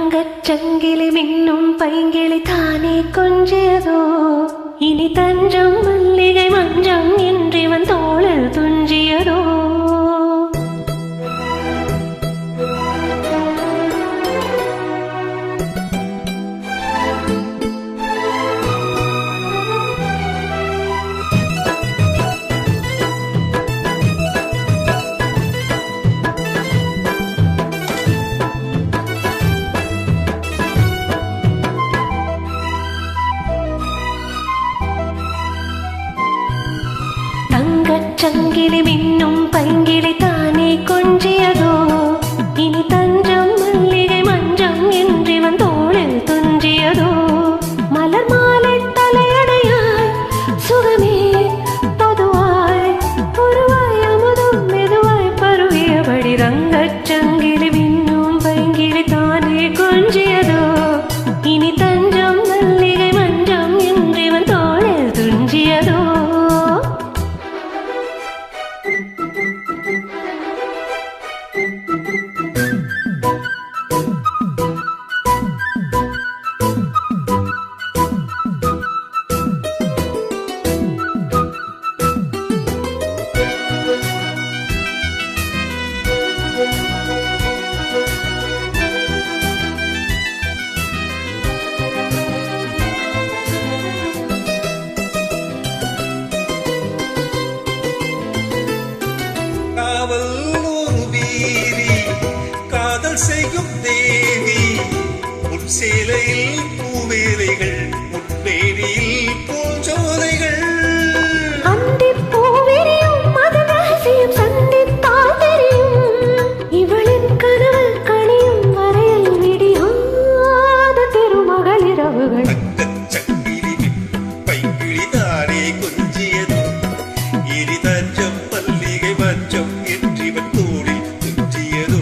தங்கச்சங்கிலி மின்னும் பைங்கிளி தானே கொஞ்சியதோ இனி தஞ்சம் மல்லிகை மஞ்சம் என்றிவன் தோளில் துஞ்சியதோ சங்கிலி மின்னும் பைங்கிளி தானே கொஞ்சியதோ இனி தஞ்சம் மல்லிகை மஞ்சம் என்றிவன் தோளில் துஞ்சியதோ மலர் மாலை தலையடையாய் சுகமே பொதுவாய் பொருவாய் அமுதும் மெதுவாய் பருவியபடி ரங்கச்சங்கிலி மின்னும் பைங்கிளி தானே கொஞ்சியதோ இனி தஞ்சம் மல்லிகை மஞ்சம் என்றிவன் தோளில் துஞ்சியதோ செய்யும் தேவி உன் சேலையில் பூவேலைகள் முன்வேலியில் பூஞ்சோலைகள் அந்தி பூவிரியும் மது ரகசியம் சந்தித்தால் தெரியும் இவளின் கனவு கனியும் வரையில் விடியாத திருமகள் இரவுகள் தங்கச்சங்கிலி பைங்கிளி தானே கொஞ்சியது இனி தஞ்சம் மல்லிகை மஞ்சம் என்றிவன் தோளில் துஞ்சியதோ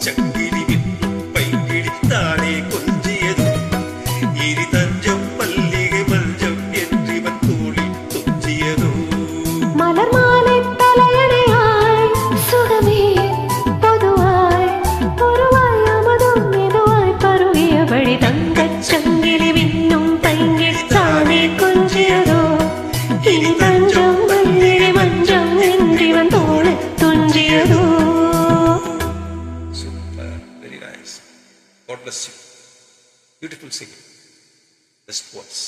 சங்கிலி பைங்கிளி தானே கொஞ்சியது இனி தஞ்சம் மல்லிகை மஞ்சம் என்றிவன் தோளில் துஞ்சியதோ மலர் மாலை தலையணையாய் சுகமே பொதுவாய் பொருவாய் அமுதும் மெதுவாய் பருவியபடி தங்கச்சங்கிலி மின்னும் பைங்கிளி தானே கொஞ்சியதோ இனி தஞ்சம் மல்லிகை மஞ்சம் என்றிவன் தோளில் துஞ்சியதோ. Very nice. God bless you. Beautiful singing. Best voice.